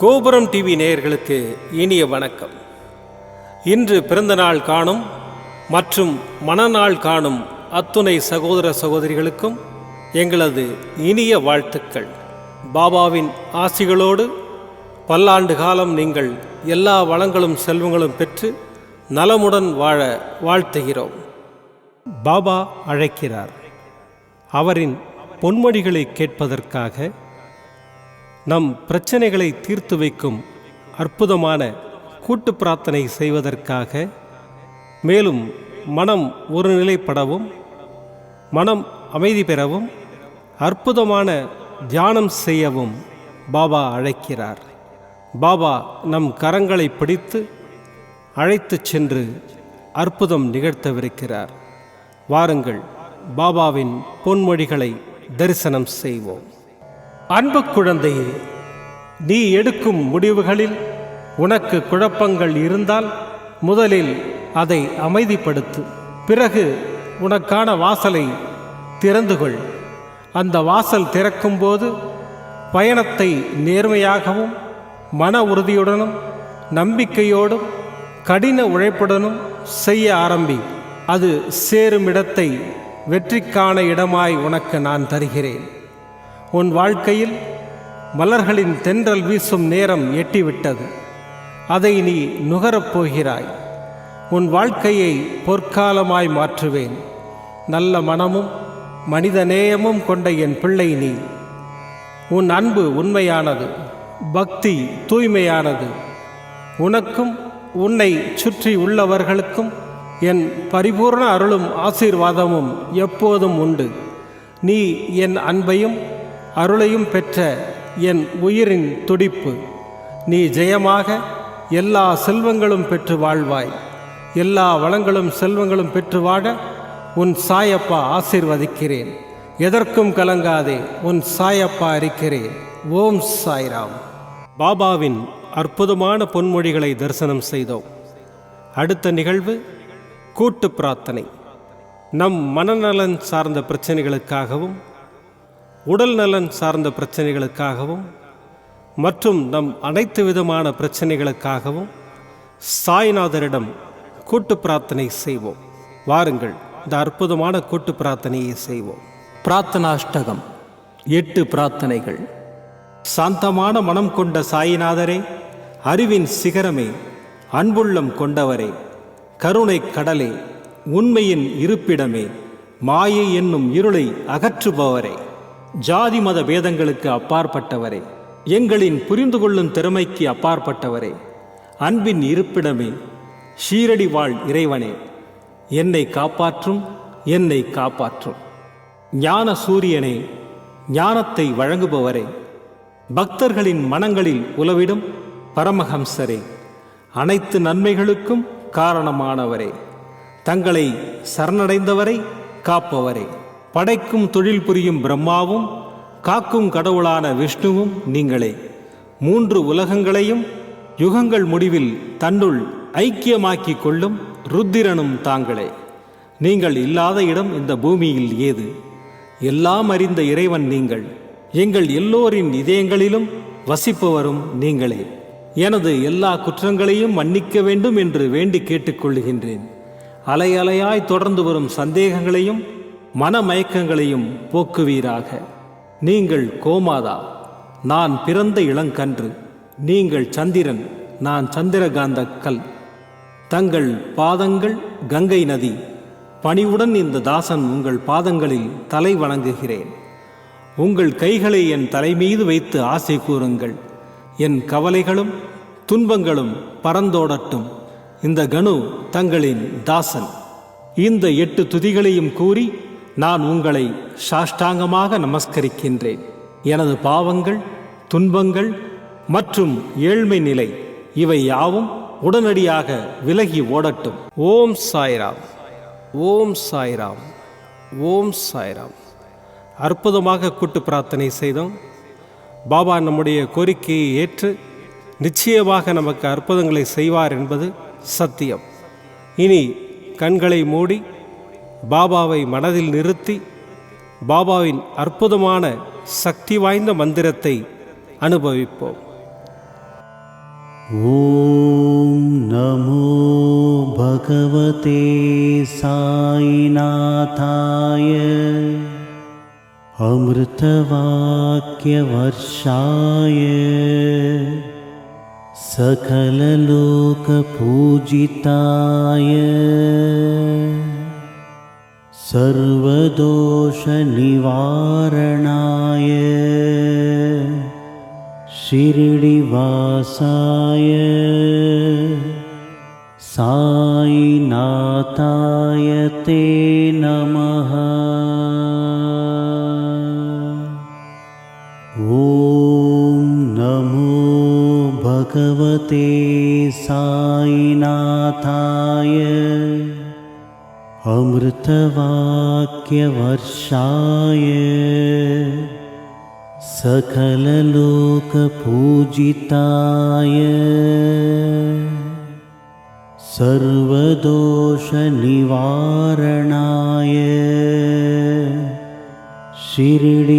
கோபுரம் டிவி நேயர்களுக்கு இனிய வணக்கம். இன்று பிறந்தநாள் காணும் மற்றும் மணநாள் காணும் அத்துணை சகோதர சகோதரிகளுக்கும் எங்களது இனிய வாழ்த்துக்கள். பாபாவின் ஆசிகளோடு பல்லாண்டு காலம் நீங்கள் எல்லா வளங்களும் செல்வங்களும் பெற்று நலமுடன் வாழ வாழ்த்துகிறோம். பாபா அழைக்கிறார். அவரின் பொன்மொழிகளை கேட்பதற்காக, நம் பிரச்சனைகளை தீர்த்து வைக்கும் அற்புதமான கூட்டு பிரார்த்தனை செய்வதற்காக, மேலும் மனம் ஒருநிலைப்படவும் மனம் அமைதி பெறவும் அற்புதமான தியானம் செய்யவும் பாபா அழைக்கிறார். பாபா நம் கரங்களை பிடித்து அழைத்து சென்று அற்புதம் நிகழ்த்தவிருக்கிறார். வாருங்கள், பாபாவின் பொன்மொழிகளை தரிசனம் செய்வோம். அன்பு குழந்தையே, நீ எடுக்கும் முடிவுகளில் உனக்கு குழப்பங்கள் இருந்தால் முதலில் அதை அமைதிப்படுத்து. பிறகு உனக்கான வாசலை திறந்து கொள். அந்த வாசல் திறக்கும்போது பயணத்தை நேர்மையாகவும் மன உறுதியுடனும் நம்பிக்கையோடும் கடின உழைப்புடனும் செய்ய ஆரம்பி. அது சேரும் இடத்தை வெற்றிக்கான இடமாய் உனக்கு நான் தருகிறேன். உன் வாழ்க்கையில் மலர்களின் தென்றல் வீசும் நேரம் எட்டிவிட்டது. அதை நீ நுகரப் போகிறாய். உன் வாழ்க்கையை பொற்காலமாய் மாற்றுவேன். நல்ல மனமும் மனித நேயமும் கொண்ட என் பிள்ளை நீ. உன் அன்பு உண்மையானது, பக்தி தூய்மையானது. உனக்கும் உன்னை சுற்றி உள்ளவர்களுக்கும் என் பரிபூர்ண அருளும் ஆசீர்வாதமும் எப்போதும் உண்டு. நீ என் அன்பையும் அருளையும் பெற்ற என் உயிரின் துடிப்பு. நீ ஜெயமாக எல்லா செல்வங்களும் பெற்று வாழ்வாய். எல்லா வளங்களும் செல்வங்களும் பெற்று வாழ உன் சாயப்பா ஆசீர்வதிக்கிறேன். எதற்கும் கலங்காதே, உன் சாயப்பா இருக்கிறேன். ஓம் சாய்ராம். பாபாவின் அற்புதமான பொன்மொழிகளை தரிசனம் செய்தோம். அடுத்த நிகழ்வு கூட்டு பிரார்த்தனை. நம் மனநலன் சார்ந்த பிரச்சனைகளுக்காகவும் உடல் நலன் சார்ந்த பிரச்சனைகளுக்காகவும் மற்றும் நம் அனைத்து விதமான பிரச்சனைகளுக்காகவும் சாய்நாதரிடம் கூட்டு பிரார்த்தனை செய்வோம். வாருங்கள், இந்த அற்புதமான கூட்டு பிரார்த்தனையை செய்வோம். பிரார்த்தனாஷ்டகம். 8 பிரார்த்தனைகள். சாந்தமான மனம் கொண்ட சாயிநாதரே, அறிவின் சிகரமே, அன்புள்ளம் கொண்டவரே, கருணை கடலே, உண்மையின் இருப்பிடமே, மாயை என்னும் இருளை அகற்றுபவரே, ஜாதி மத பேதங்களுக்கு அப்பாற்பட்டவரே, எங்களின் புரிந்து கொள்ளும் திறமைக்கு அப்பாற்பட்டவரே, அன்பின் இருப்பிடமே, ஷீரடி வாழ் இறைவனே, என்னை காப்பாற்றும், என்னை காப்பாற்றும். ஞான சூரியனே, ஞானத்தை வழங்குபவரே, பக்தர்களின் மனங்களில் உலவிடும் பரமஹம்சரே, அனைத்து நன்மைகளுக்கும் காரணமானவரே, தங்களை சரணடைந்தவரை காப்பவரே, படைக்கும் தொழில் புரியும் பிரம்மாவும் காக்கும் கடவுளான விஷ்ணுவும் நீங்களே. 3 உலகங்களையும் யுகங்கள் முடிவில் தன்னுள் ஐக்கியமாக்கிக் கொள்ளும் ருத்திரனும் தாங்களே. நீங்கள் இல்லாத இடம் இந்த பூமியில் ஏது? எல்லாம் அறிந்த இறைவன் நீங்கள். எங்கள் எல்லோரின் இதயங்களிலும் வசிப்பவரும் நீங்களே. எனது எல்லா குற்றங்களையும் மன்னிக்க வேண்டும் என்று வேண்டி கேட்டுக்கொள்ளுகின்றேன். அலை அலையாய் தொடர்ந்து வரும் சந்தேகங்களையும் மனமயக்கங்களையும் போக்குவீராக. நீங்கள் கோமாதா, நான் பிறந்த இளங்கன்று. நீங்கள் சந்திரன், நான் சந்திரகாந்த கல். தங்கள் பாதங்கள் கங்கை நதி. பணிவுடன் இந்த தாசன் உங்கள் பாதங்களில் தலை வணங்குகிறேன். உங்கள் கைகளை என் தலைமீது வைத்து ஆசை கூறுங்கள். என் கவலைகளும் துன்பங்களும் பறந்தோடட்டும். இந்த கணு தங்களின் தாசன். இந்த 8 துதிகளையும் கூறி நான் உங்களை சாஷ்டாங்கமாக நமஸ்கரிக்கின்றேன். எனது பாவங்கள், துன்பங்கள் மற்றும் ஏழ்மை நிலை இவை யாவும் உடனடியாக விலகி ஓடட்டும். ஓம் சாய்ராம், ஓம் சாய்ராம், ஓம் சாய்ராம். அற்புதமாக கூட்டு பிரார்த்தனை செய்தோம். பாபா நம்முடைய கோரிக்கையை ஏற்று நிச்சயமாக நமக்கு அற்புதங்களை செய்வார் என்பது சத்தியம். இனி கண்களை மூடி பாபாவை மனதில் நிறுத்தி பாபாவின் அற்புதமான சக்தி வாய்ந்த மந்திரத்தை அனுபவிப்போம். ॐ नमो भगवते साईनाथाय अमृतवाक्यवर्षाय सकललोकपूजिताय सर्वदोषनिवारणाय शिरडिवासाय साईनाथाय ते नमः। ॐ नमो भगवते साईनाथाय अमृतवाक्यवर्षाय सकललोकपूजिताय सर्वदोषनिवारणाय शिरडिवासाय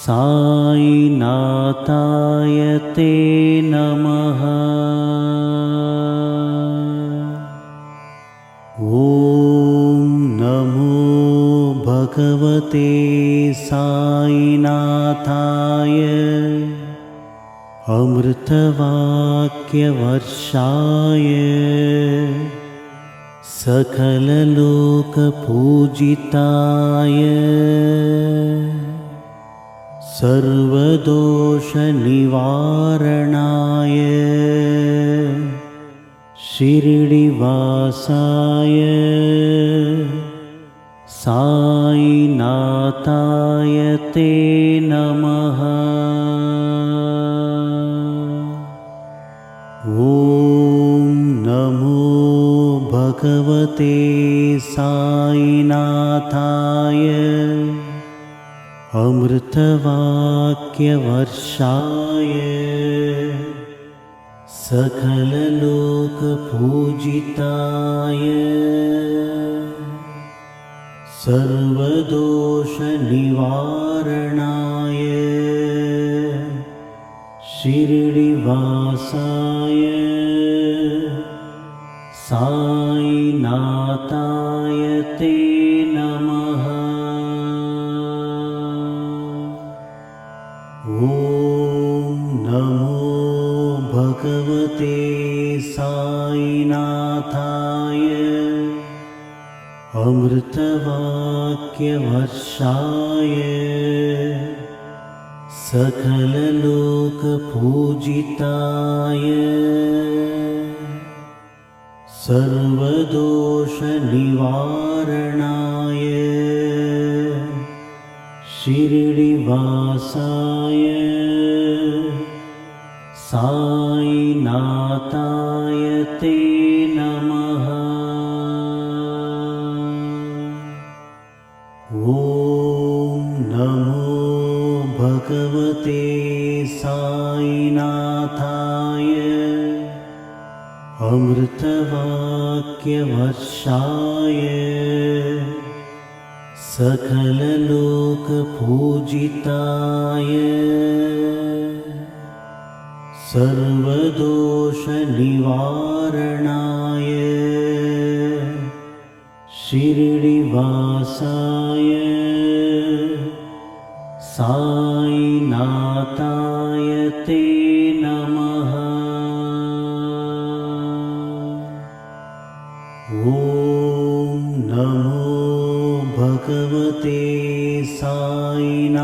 साईनाथाय ते नमः। ॐ नमो भगवते साईनाथाय अमृतवाक्यवर्षाय सकललोकपूजिताय सर्वदोषनिवारणाय शिरडिवासाय साईनाथाय ते नमः। ॐ नमो भगवते साईनाथाय अमृतवाक्यवर्षाय सकललोकपूजिताय सर्वदोषनिवारणाय शिरडिवासाय साईनाथाय ते नमः। ॐ नमो भगवते साईनाथाय अमृतवाक्यवर्षाय सकललोकपूजिताय सर्वदोषनिवारणाय शिरडिवासाय साईनाथाय ते नमः। ॐ नमो भगवते साईनाथाय अमृतवाक्यवर्षाय सकललोकपूजिताय सर्वदोषनिवारणाय शिरडिवासाय साईनाथाय ते नमः। ॐ नमो भगवते साईनाथाय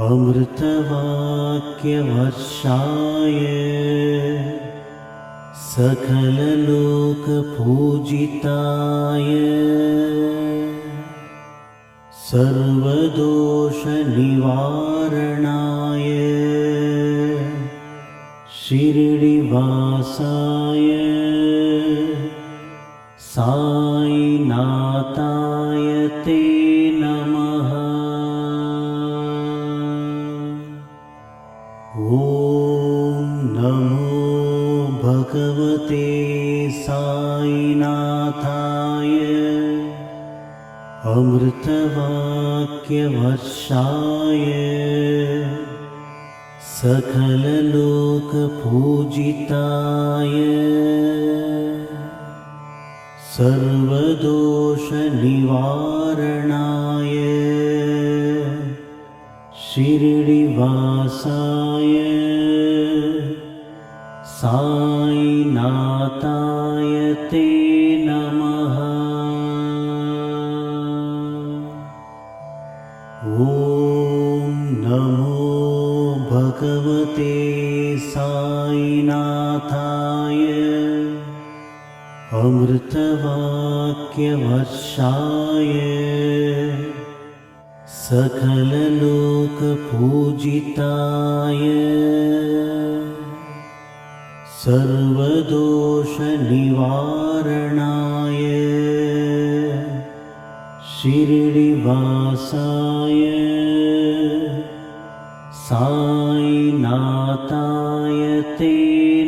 अमृतवाक्यवर्षाय सकललोकपूजिताय सर्वदोषनिवारणाय शिरडिवासाय साईनाथाय ते नमः। ॐ नमो भगवते साईनाथाय अमृतवाक्यवर्षाय सकललोकपूजिताय सर्वदोषनिवारणाय शिरडिवासाय साईनाथाय ते नमः। ॐ नमो भगवते साईनाथाय अमृतवाक्यवर्षाय सकललोकपूजिताय सर्वदोषनिवारणाय शिरडिवासाय साईनाथाय ते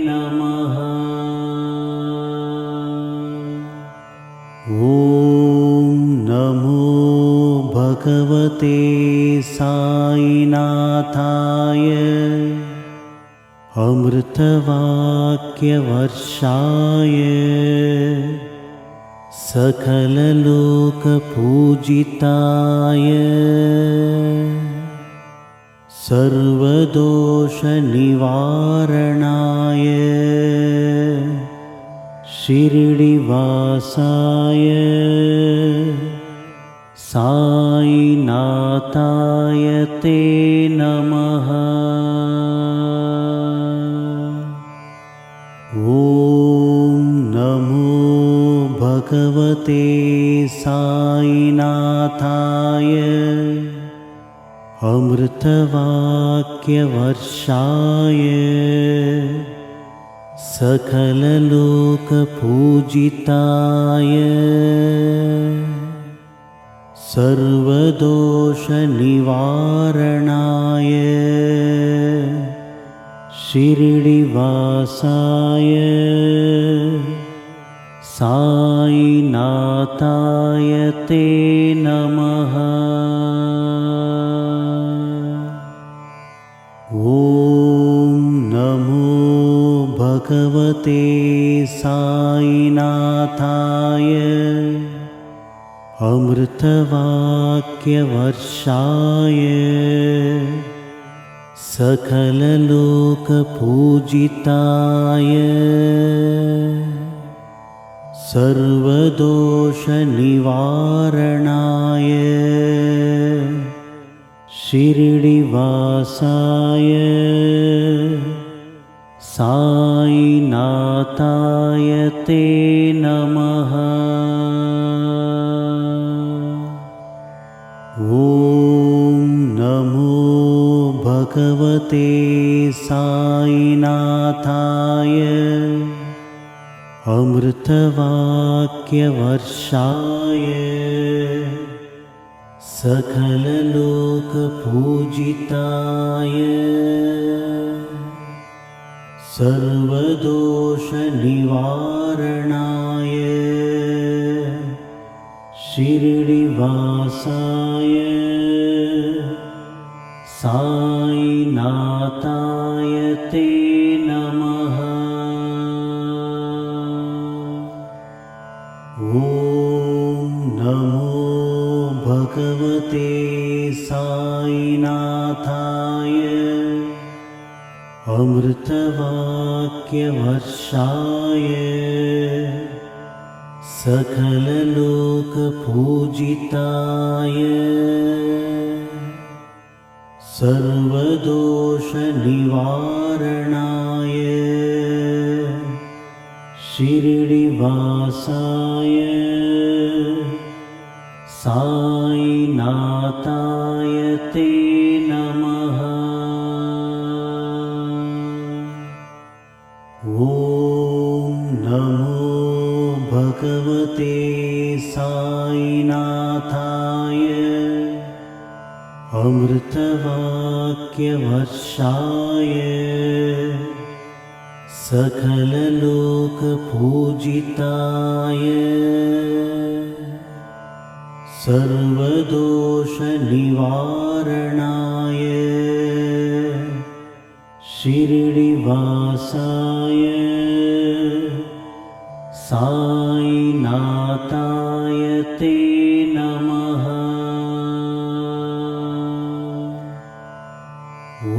नमः। ॐ नमो भगवते साईनाथाय अमृतवाक्यवर्षाय सकललोकपूजिताय सर्वदोषनिवारणाय शिरडिवासाय साईनाथाय ते नमः। ॐ नमो भगवते साईनाथाय अमृतवाक्यवर्षाय सकललोकपूजिताय सर्वदोषनिवारणाय शिरडिवासाय साईनाथाय ते नमः। ॐ नमो भगवते साईनाथाय अमृतवाक्यवर्षाय सकललोकपूजिताय सर्वदोषनिवारणाय शिरडिवासाय साईनाथाय ते नमः। ॐ नमो भगवते साईनाथाय अमृतवाक्यवर्षाय सकललोकपूजिताय सर्वदोषनिवारणाय शिरडिवासाय साईनाथाय ते नमः। ॐ नमो भगवते साईनाथाय अमृतवाक्यवर्षाय सकललोकपूजिताय सर्वदोषनिवारणाय शिरडिवासाय साईनाथाय ते नमः। ॐ नमो भगवते साईनाथाय अमृतवाक्यवर्षाय सकललोकपूजिताय सर्वदोषनिवारणाय शिरडिवासाय साईनाथाय ते नमः।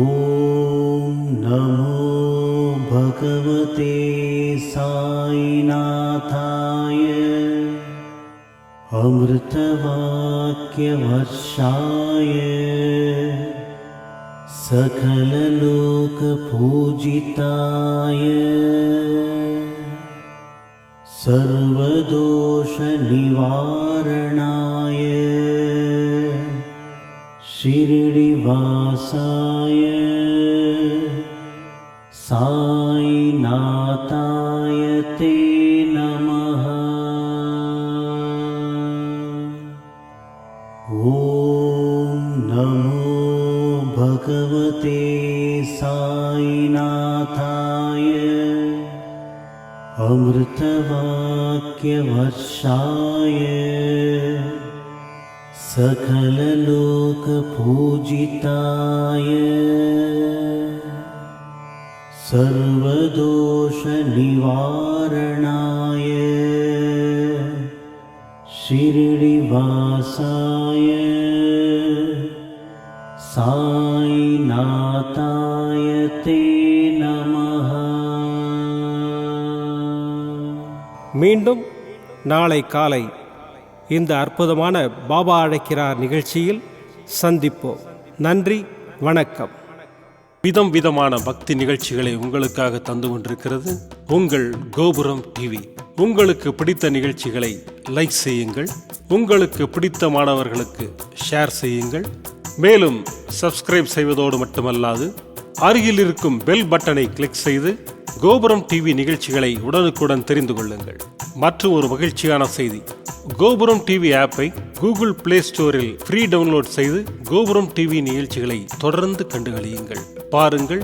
ॐ नमो भगवते साईनाथाय अमृतवाक्यवर्षाय सकललोकपूजिताय सर्वदोषनिवारणाय शिरडिवासाय साईनाथाय ते नमः। ॐ नमो भगवते साईनाथाय अमृतवाक्यवर्षाय सकललोकपूजिताय सर्वदोषनिवारणाय शिरडिवासाय साईनाथाय ते नमः। மீண்டும் நாளை காலை இந்த அற்புதமான பாபா அழைக்கிறார் நிகழ்ச்சியில் சந்திப்போம். நன்றி, வணக்கம். விதம் விதமான பக்தி நிகழ்ச்சிகளை உங்களுக்காக தந்து கொண்டிருக்கிறது உங்கள் கோபுரம் டிவி. உங்களுக்கு பிடித்த நிகழ்ச்சிகளை லைக் செய்யுங்கள், உங்களுக்கு பிடித்த மாணவர்களுக்கு ஷேர் செய்யுங்கள். மேலும் சப்ஸ்கிரைப் செய்வதோடு மட்டுமல்லாது அருகில் இருக்கும் பெல் பட்டனை கிளிக் செய்து கோபுரம் டிவி நிகழ்ச்சிகளை உடனுக்குடன் தெரிந்து கொள்ளுங்கள். மற்றும் ஒரு மகிழ்ச்சியான செய்தி, கோபுரம் டிவி ஆப்பை கூகுள் பிளே ஸ்டோரில் ஃப்ரீ டவுன்லோட் செய்து கோபுரம் டிவி நிகழ்ச்சிகளை தொடர்ந்து கண்டுகளியுங்கள், பாருங்கள்,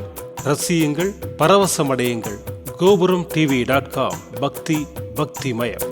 ரசியுங்கள், பரவசமடையுங்கள். gopuramtv.com பக்தி பக்திமயம்.